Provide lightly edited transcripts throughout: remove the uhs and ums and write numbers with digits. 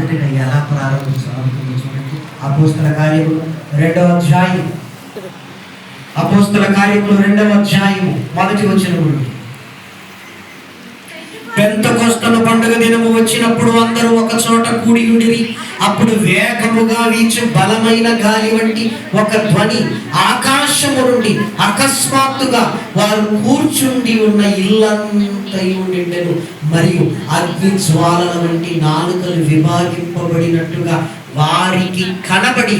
మొదటిగా ఎలా ప్రారంభించబడుతుందో చూడండి. అపోస్తల కార్యములు 2వ అధ్యాయం, అపోస్తల కార్యములు 2వ అధ్యాయం మొదటి వచనం. పెంతెకొస్తు పండుగ దినము వచ్చినప్పుడు అందరూ ఒక చోట కూడి ఉండిరి. అప్పుడు వేగముగా వీచు బలమైన గాలి వంటి ఒక ధ్వని ఆకాశము నుండి అకస్మాత్తుగా వారు కూర్చుండి ఉన్న ఇల్లంతయు నిండెను. మరియు అగ్ని జ్వాలల వంటి నాలుకలు విభాగింపబడినట్టుగా వారికి కనబడి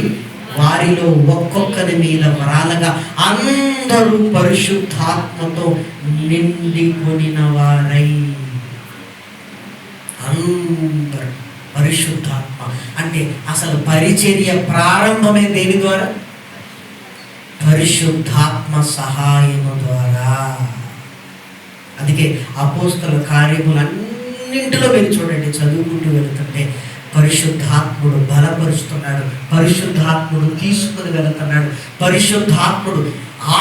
వారిలో ఒక్కొక్కరి మీద వరాలగా అందరూ పరిశుద్ధాత్మతో నిండికొనిన వారై. అందరూ పరిశుద్ధాత్మ అంటే అసలు పరిచర్య ప్రారంభమే దేని ద్వారా? పరిశుద్ధాత్మ సహాయము ద్వారా. అందుకే అపోస్తల కార్యములన్నింటిలో మీరు చూడండి, చదువుకుంటూ వెళుతుంటే పరిశుద్ధాత్ముడు బలపరుస్తున్నాడు, పరిశుద్ధాత్ముడు తీసుకుని వెళుతున్నాడు, పరిశుద్ధాత్ముడు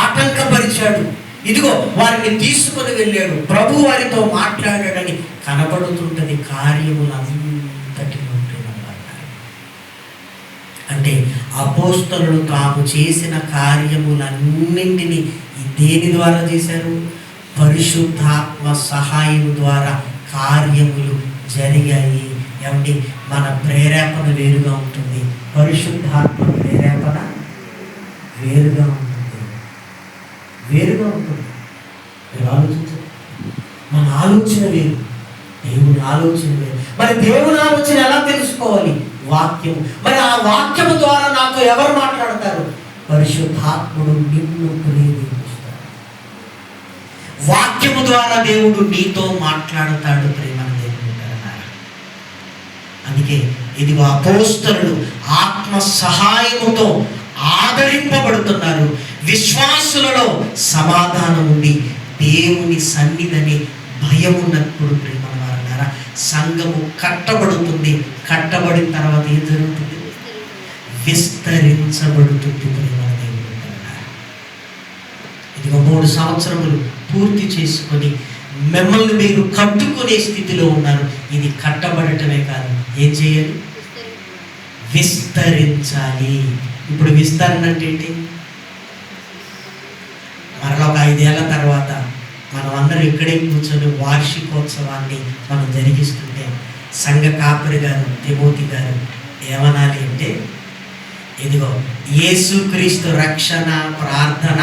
ఆటంకపరిచాడు, ఇదిగో వారిని తీసుకుని వెళ్ళాడు, ప్రభు వారితో మాట్లాడాడని కనబడుతుంటది కార్యములంతటిలో. అంటే అపోస్తలులు తాము చేసిన కార్యములన్నింటినీ దేని ద్వారా చేశారు? పరిశుద్ధాత్మ సహాయం ద్వారా కార్యములు జరిగాయి. ఏమంటే మన ప్రేరేపణ వేరుగా ఉంటుంది, పరిశుద్ధాత్మ ప్రేరేపణ వేరుగా ఉంటుంది, వేరుగా ఉంటుంది. మీరు ఆలోచించండి, మన ఆలోచన వేరు, దేవుని ఆలోచన వేరు. మరి దేవుని ఆలోచన ఎలా తెలుసుకోవాలి? వాక్యము. మరి ఆ వాక్యము ద్వారా నాతో ఎవరు మాట్లాడతారు? పరిశుద్ధాత్ముడు నిన్ను ప్రేరేపిస్తాడు. వాక్యము ద్వారా దేవుడు నీతో మాట్లాడతాడు. ప్రేమను దేవుడు. అందుకే ఇదిగో అపోస్తలులు ఆత్మ సహాయముతో ఆదరింపబడుతున్నారు. విశ్వాసులలో సమాధానం ఉంది, దేవుని సన్నిధిని భయమున్నప్పుడు ప్రేమ వారలారా సంఘము కట్టబడుతుంది. కట్టబడిన తర్వాత ఏం జరుగుతుంది? విస్తరించబడుతుంది. ప్రేమ దేవుడు. ఇదిగో 3 సంవత్సరములు పూర్తి చేసుకొని మిమ్మల్ని మీరు కట్టుకునే స్థితిలో ఉన్నారు. ఇది కట్టబడటమే కాదు, ఏం చేయాలి? విస్తరించాలి. ఇప్పుడు విస్తరణ అంటే ఏంటి? మరలా ఒక 5 ఏళ్ల తర్వాత మనం అందరం ఇక్కడే కూర్చొని వార్షికోత్సవాన్ని మనం జరిగిస్తుంటే సంఘ కాపరి గారు తిమోతి గారు ఏమనాలి అంటే, ఇదిగో యేసుక్రీస్తు రక్షణ ప్రార్థన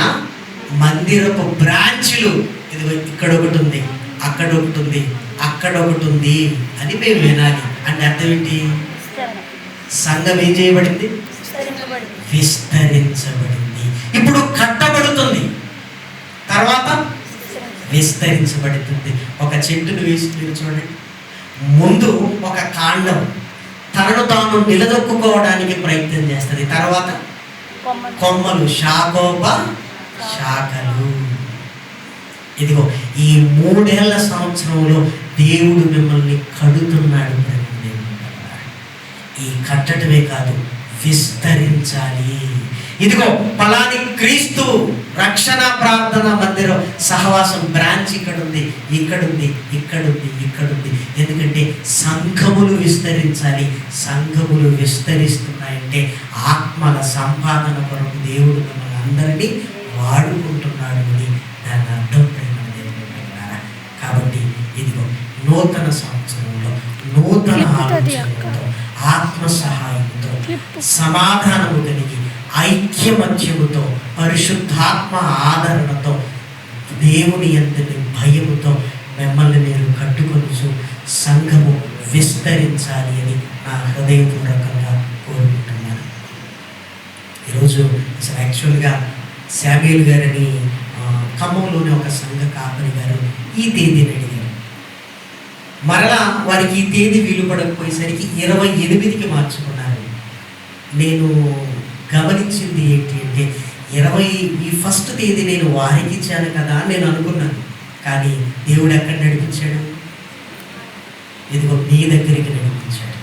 మందిరపు బ్రాంచ్లు ఇదిగో ఇక్కడ ఒకటి ఉంది, అక్కడ ఒకటి ఉంది, అక్కడ ఒకటి ఉంది అని మేము వినాలి. అంటే అర్థం ఏంటి? సంఘం ఏం చేయబడింది? విస్తరించబడింది. ఇప్పుడు కట్టబడుతుంది, తర్వాత విస్తరించబడుతుంది. ఒక చెట్టును వేసి మీరు చూడండి, ముందు ఒక కాండం తనను తాను నిలదొక్కుకోవడానికి ప్రయత్నం చేస్తుంది, తర్వాత కొమ్మలు, శాఖోప శాఖలు. ఇదిగో ఈ 3 ఏళ్ల సంవత్సరంలో దేవుడు మిమ్మల్ని కడుతున్నాడు. ఈ కట్టడమే కాదు, విస్తరించాలి. ఇదిగో పలాని క్రీస్తు రక్షణ ప్రార్థన మందిరం సహవాసం బ్రాంచ్ ఇక్కడ ఉంది, ఇక్కడ ఉంది, ఇక్కడ ఉంది, ఇక్కడ ఉంది. ఎందుకంటే సంఘములు విస్తరించాలి. సంఘములు విస్తరిస్తున్నాయంటే ఆత్మల సంపాదన కొరకు దేవుడు మిమ్మల్ని అందరినీ వాడుకుంటున్నాడు అని దాని అర్థం. కాబట్టి ఇదిగో నూతన సంవత్సరంలో నూతన ఆలోచనలతో ఆత్మ సహాయంతో సమాధానము కలిగి ఐక్యమత్యముతో పరిశుద్ధాత్మ ఆదరణతో దేవుని యందు భయముతో మిమ్మల్ని మీరు కట్టుకొనుచు సంఘము విస్తరించాలి అని నా హృదయపూర్వకంగా కోరుకుంటున్నాను. ఈరోజు అసలు యాక్చువల్గా శామ్యూల్ గారని ఖమ్మంలోని ఒక సంఘ కాపరి గారు ఈ తేదీని అడిగారు. మరలా వారికి ఈ తేదీ వీలుపడకపోయేసరికి 28కి మార్చుకున్నారు. నేను గమనించింది ఏంటి అంటే, 21వ తేదీ నేను వారికి ఇచ్చాను కదా అని నేను అనుకున్నాను. కానీ దేవుడు ఎక్కడ నడిపించాడు? ఇదిగో మీ దగ్గరికి నడిపించాడు.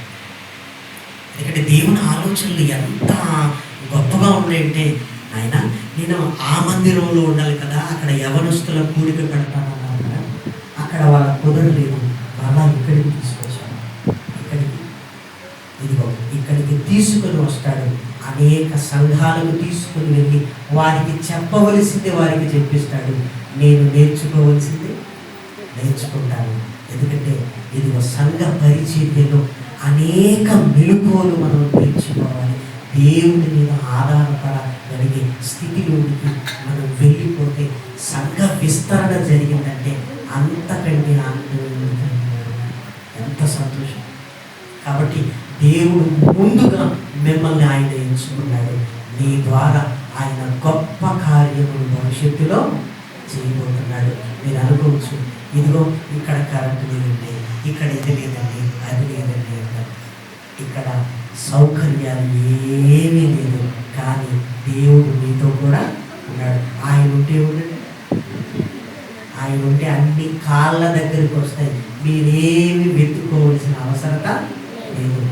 ఎందుకంటే దేవుని ఆలోచనలు ఎంత గొప్పగా ఉన్నాయంటే, ఆయన నేను ఆ మందిరంలో ఉండాలి కదా, అక్కడ యవనస్తుల కూడిక పెడతానన్నాను కదా, అక్కడ వాళ్ళ కుదరలేదు, మళ్ళా ఇక్కడికి తీసుకొచ్చాను. ఇక్కడికి ఇక్కడికి తీసుకొని వస్తాడు. అనేక సంఘాలకు తీసుకొని వెళ్ళి వారికి చెప్పవలసింది వారికి చెప్పిస్తాడు. నేను నేర్చుకోవలసింది నేర్చుకుంటాను. ఎందుకంటే ఇది సంఘ పరిచర్యలో అనేక మెళుకువలు మనం నేర్చుకోవాలి. దేవుని మీద ఆధారపడగలిగే స్థితిలోనికి మనం వెళ్ళిపోతే సంఘ విస్తరణ జరిగిందంటే అంతకంటే ఎంత సంతోషం. కాబట్టి దేవుడు ముందుగా మిమ్మల్ని ఆయన ఎంచుకున్నాడు. నీ ద్వారా ఆయన గొప్ప కార్యములు భవిష్యత్తులో చేయబోతున్నాడు. మీరు అనుకోవచ్చు, ఇదిగో ఇక్కడ కరెంటు లేదండి, ఇక్కడ ఇది లేదండి, అది లేదండి అంటారు. ఇక్కడ సౌకర్యాలు ఏమీ లేదు, కానీ దేవుడు మీతో కూడా ఉన్నాడు. ఆయన ఉంటే అన్ని కాళ్ళ దగ్గరికి వస్తాయి. మీరేమి వెతుక్కోవలసిన అవసరత లేదు.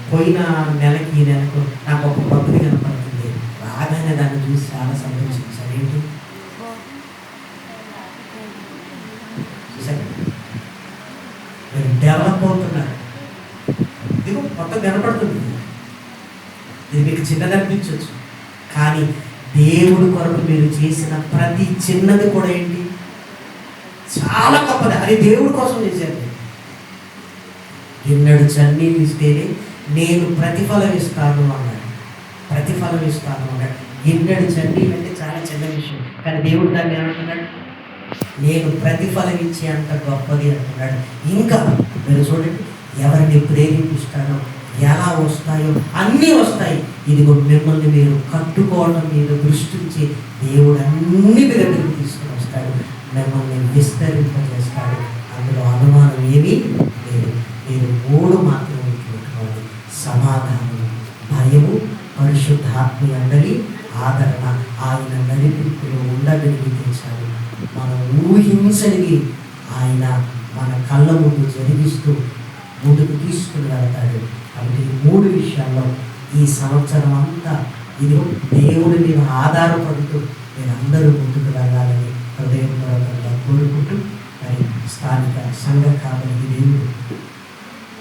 పోయిన నెలకి ఈ నెలకు నాకు ఒక పద్ధతి కనపడుతుంది. రాగానే దాన్ని చూసి చాలా సంతోషించాను. ఏంటి మీరు డెవలప్ అవుతున్నారు. ఇదిగో మొత్తం కనపడుతుంది. ఇది మీకు చిన్నది అనిపించవచ్చు, కానీ దేవుడి కొరకు మీరు చేసిన ప్రతి చిన్నది కూడా ఏంటి చాలా గొప్పది. అది దేవుడి కోసం చేశారు. గిన్నెడు చన్నీళ్ళు ఇస్తేనే నేను ప్రతిఫలం ఇస్తాను అన్నాడు. ప్రతిఫలం ఇస్తాను అన్నాడు. గిన్నెడు చన్నీళ్ళు అంటే చాలా చిన్న విషయం, కానీ దేవుడు దాన్ని ఏమంటున్నాడు, నేను ప్రతిఫలం ఇచ్చే అంత గొప్పది అంటున్నాడు. ఇంకా మీరు చూడండి, ఎవరిని ప్రేరేపిస్తాడో ఎలా వస్తాయో అన్నీ వస్తాయి. ఇదిగో మిమ్మల్ని మీరు కట్టుకోవడం మీద దృష్టి ఉంచి దేవుడు అన్ని మీ దగ్గరికి తీసుకుని వస్తాడు. మిమ్మల్ని విస్తరింపజేస్తాడు. అందులో అనుమానం ఏమీ లేదు. మీరు 3 మాత్రమే పెట్టుకోవాలి: సమాధానం, భయము, పరిశుద్ధాత్మ అందరి ఆదరణ. ఆయన నడిపింపులో ఉండగలిగితే చాలు. మనం ఊహించనిది ఆయన మన కళ్ళ ముందు జరిగిస్తూ ముందుకు తీసుకుని వెళ్తాడు. కాబట్టి ఈ 3 విషయాల్లో ఈ సంవత్సరం అంతా ఇదిగో దేవుడి మీద ఆధారపడుతూ మీరందరూ ముందుకు వెళ్ళాలని హృదయపూర్వకంగా కోరుకుంటూ, మరి స్థానిక సంఘ కాబట్టి దేవుడు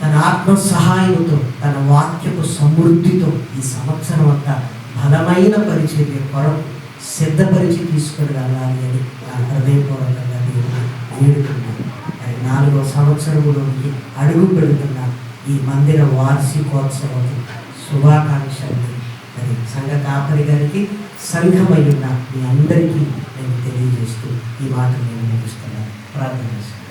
తన ఆత్మ సహాయంతో, తన వాక్యపు సమృద్ధితో ఈ సంవత్సరం అంతా బలమైన పరిచర్య కొరకు సిద్ధపరిచి తీసుకొని వెళ్ళాలి అని నా హృదయపూర్వకంగా దేవుడు వేడుకున్నాను. మరి 4వ సంవత్సరంలోకి అడుగు పెడుతున్న ఈ మందిర వార్షికోత్సవం శుభాకాంక్షలు మరి సంఘ కాపరి గారికి, సంఘమై ఉన్న మీ అందరికీ నేను తెలియజేస్తూ ఈ మాట నేను ముగిస్తున్నాను. ప్రార్థన చేస్తాను.